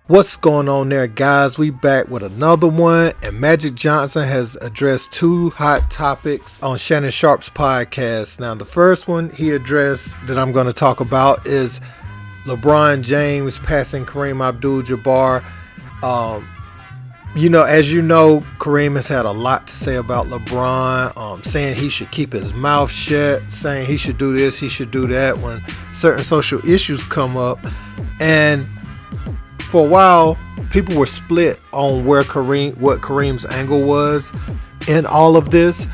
What's going on there, guys? We back with another one, and Magic Johnson has addressed two hot topics on Shannon Sharp's podcast. Now, the first one he addressed that I'm going to talk about is LeBron James passing Kareem Abdul Jabbar. As you know, Kareem has had a lot to say about LeBron, saying he should keep his mouth shut, saying he should do this, he should do that when certain social issues come up. And for a while, people were split on what Kareem's angle was in all of this.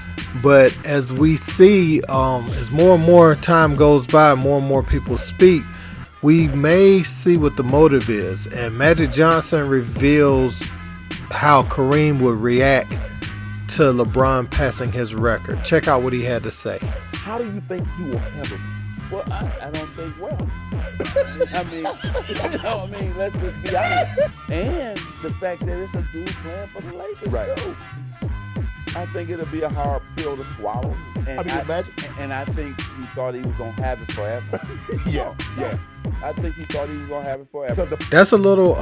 But as we see, as more and more time goes by, more and more people speak, we may see what the motive is. And Magic Johnson reveals how Kareem would react to LeBron passing his record. Check out what he had to say. How do you think he will handle it? Well, I don't think well. Let's just be honest. And the fact that it's a dude playing for the Lakers. Right. So, I think it'll be a hard pill to swallow. And I think he thought he was going to have it forever. Yeah. I think he thought he was going to have it forever. That's a little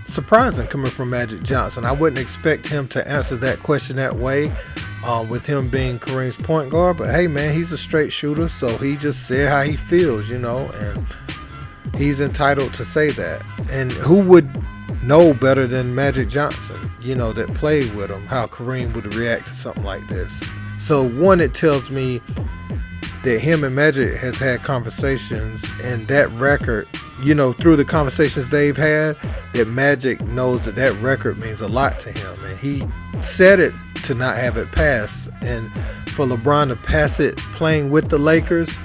surprising coming from Magic Johnson. I wouldn't expect him to answer that question that way, with him being Kareem's point guard. But hey, man, he's a straight shooter, so he just said how he feels, and he's entitled to say that. And who would know better than Magic Johnson, that played with him, how Kareem would react to something like this? So one, it tells me that him and Magic has had conversations, and that record, through the conversations they've had, that Magic knows that record means a lot to him, and he said it to not have it pass. And for LeBron to pass it playing with the Lakers,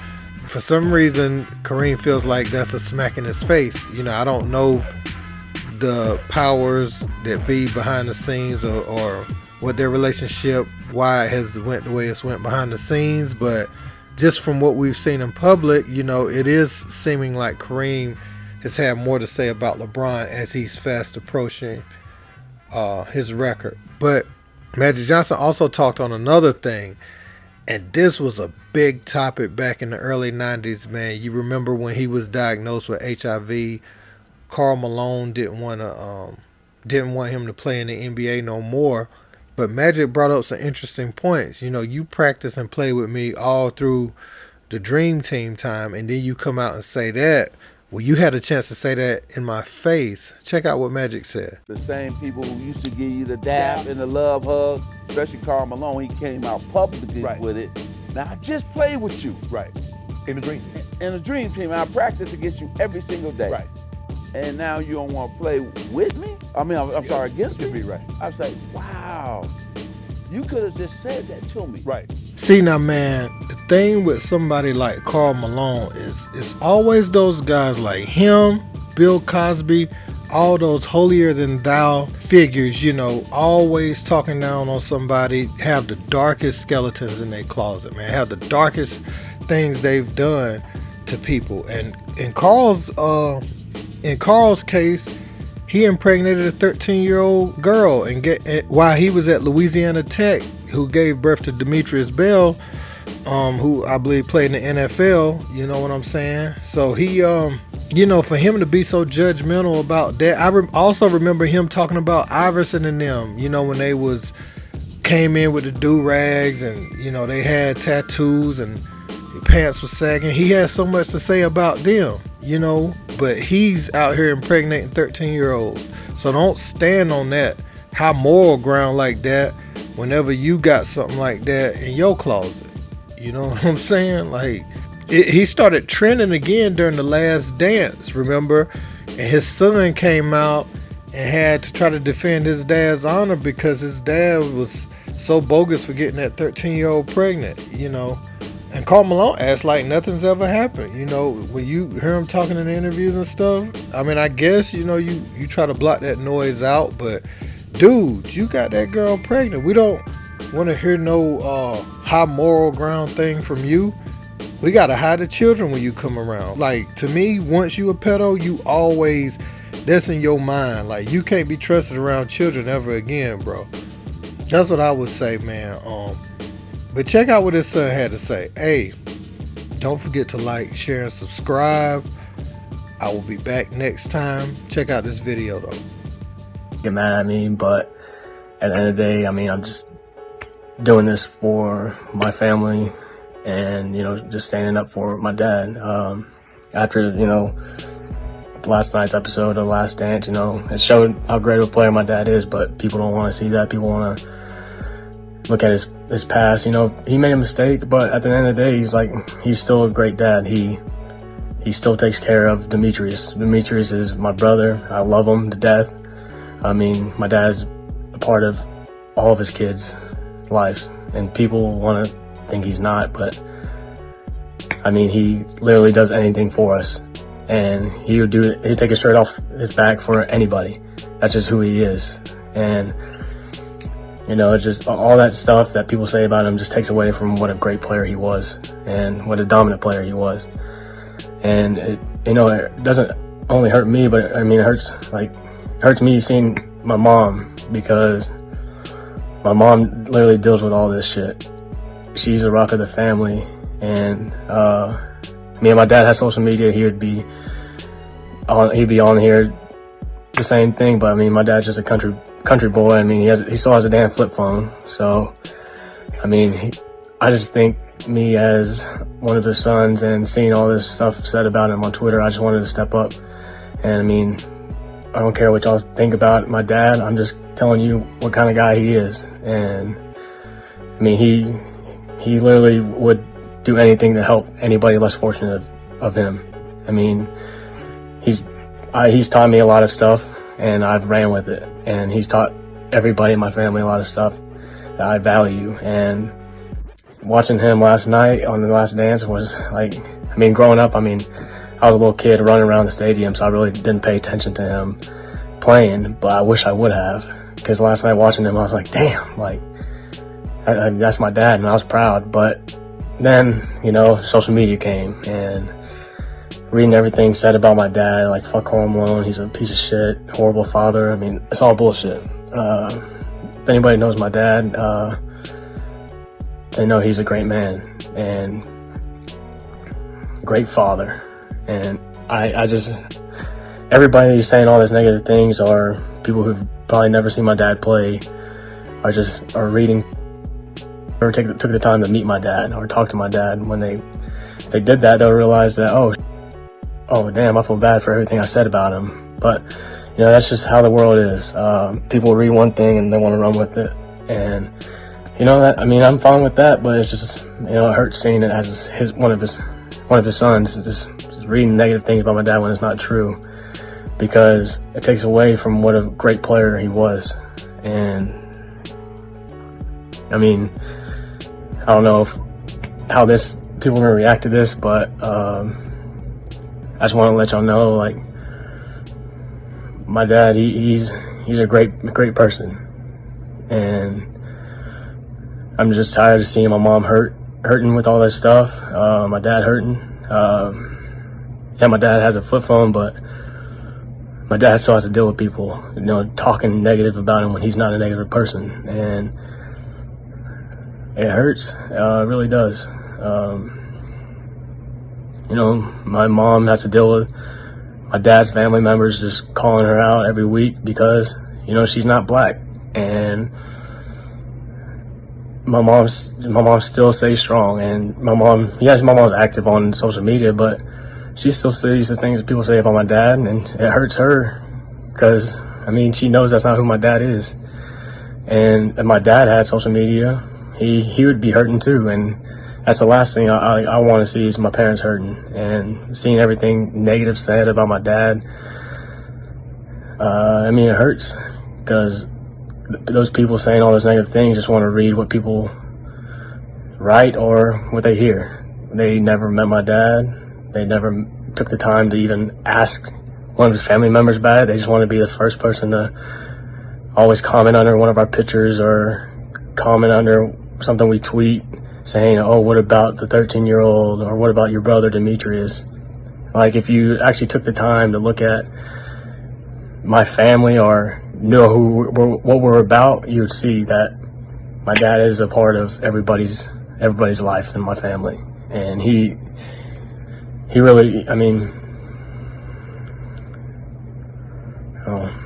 for some reason Kareem feels like that's a smack in his face. I don't know the powers that be behind the scenes or what their relationship, why it has went the way it's went behind the scenes, but just from what we've seen in public, it is seeming like Kareem has had more to say about LeBron as he's fast approaching his record. But Magic Johnson also talked on another thing, and this was a big topic back in the early 90s, man. You remember when he was diagnosed with HIV, Karl Malone didn't want him to play in the NBA no more. But Magic brought up some interesting points. You practice and play with me all through the Dream Team time, and then you come out and say that. Well, you had a chance to say that in my face. Check out what Magic said. The same people who used to give you the dap and the love hug, especially Karl Malone, he came out publicly with it. Now, I just played with you. Right. In the Dream Team. In the Dream Team. I practice against you every single day. Right. And now you don't want to play with me? I'm sorry, against me? Right. I say, wow, you could have just said that to me. Right. See, now, man, the thing with somebody like Karl Malone is it's always those guys like him, Bill Cosby, all those holier-than-thou figures, always talking down on somebody, have the darkest skeletons in their closet, man, have the darkest things they've done to people. And in Karl's case, he impregnated a 13-year-old girl while he was at Louisiana Tech, who gave birth to Demetrius Bell, who I believe played in the NFL. You know what I'm saying? So he, for him to be so judgmental about that, I also remember him talking about Iverson and them. When they came in with the do-rags and they had tattoos and pants was sagging. He had so much to say about them, but he's out here impregnating 13-year-olds. So don't stand on that high moral ground like that whenever you got something like that in your closet. You know what I'm saying? Like, he started trending again during The Last Dance, remember? And his son came out and had to try to defend his dad's honor because his dad was so bogus for getting that 13-year-old pregnant, And Karl Malone acts like nothing's ever happened. When you hear him talking in interviews and stuff, I guess, you try to block that noise out, but dude, you got that girl pregnant. We don't want to hear no high moral ground thing from you. We got to hide the children when you come around. Like, to me, once you a pedo, you always, that's in your mind. Like, you can't be trusted around children ever again, bro. That's what I would say, man. But check out what his son had to say. Hey, don't forget to like, share, and subscribe. I will be back next time. Check out this video though. Get mad at me, but at the end of the day, I mean, I'm just doing this for my family and, you know, just standing up for my dad. After, you know, last night's episode of Last Dance, you know, it showed how great of a player my dad is, but people don't want to see that. People want to look at his past. You know, he made a mistake, but at the end of the day, he's still a great dad. He still takes care of Demetrius. Demetrius is my brother. I love him to death. I mean, my dad's a part of all of his kids' lives, and people want to think he's not, but I mean, he literally does anything for us, and he'd take his shirt off his back for anybody. That's just who he is. And you know, it's just all that stuff that people say about him just takes away from what a great player he was and what a dominant player he was. And it, you know, it doesn't only hurt me, but I mean, it hurts me seeing my mom, because my mom literally deals with all this shit. She's the rock of the family, and me and my dad had social media. He'd be on here, the same thing. But I mean, my dad's just a country boy. I mean, he still has a damn flip phone. So I mean, I just think, me as one of his sons, and seeing all this stuff said about him on Twitter, I just wanted to step up. And I mean, I don't care what y'all think about my dad. I'm just telling you what kind of guy he is. And I mean, he literally would do anything to help anybody less fortunate of him. I mean, he's taught me a lot of stuff, and I've ran with it. And he's taught everybody in my family a lot of stuff that I value. And watching him last night on The Last Dance was like, I mean, growing up, I mean, I was a little kid running around the stadium, so I really didn't pay attention to him playing, but I wish I would have, because last night watching him, I was like, damn, like, that's my dad, and I was proud. But then, you know, social media came, and reading everything said about my dad, like, fuck Karl Malone, he's a piece of shit, horrible father. I mean, it's all bullshit. If anybody knows my dad, they know he's a great man and great father. And I just, everybody who's saying all these negative things are people who've probably never seen my dad play, are reading, or took the time to meet my dad or talk to my dad. When they did that, they'll realize that, oh damn, I feel bad for everything I said about him. But you know, that's just how the world is. People read one thing and they want to run with it. And you know, that, I mean, I'm fine with that, but it's just, you know, it hurts seeing it as one of his sons just reading negative things about my dad when it's not true, because it takes away from what a great player he was. And I mean, I don't know how people are gonna react to this, but I just want to let y'all know, like, my dad, he's a great person, and I'm just tired of seeing my mom hurting with all this stuff. My dad hurting. Yeah, my dad has a flip phone, but my dad still has to deal with people, you know, talking negative about him when he's not a negative person, and it hurts. It really does. You know, my mom has to deal with my dad's family members just calling her out every week because, you know, she's not black. And my mom still stays strong, and my mom's active on social media, but she still sees the things that people say about my dad, and it hurts her, because I mean, she knows that's not who my dad is. And if my dad had social media, he would be hurting too, and that's the last thing I want to see is my parents hurting. And seeing everything negative said about my dad, I mean, it hurts, because those people saying all those negative things just want to read what people write or what they hear. They never met my dad. They never took the time to even ask one of his family members about it. They just want to be the first person to always comment under one of our pictures or comment under something we tweet saying, oh, what about the 13-year-old, or what about your brother Demetrius? Like, if you actually took the time to look at my family or know what we're about, you would see that my dad is a part of everybody's life in my family. And he really, I mean, Oh.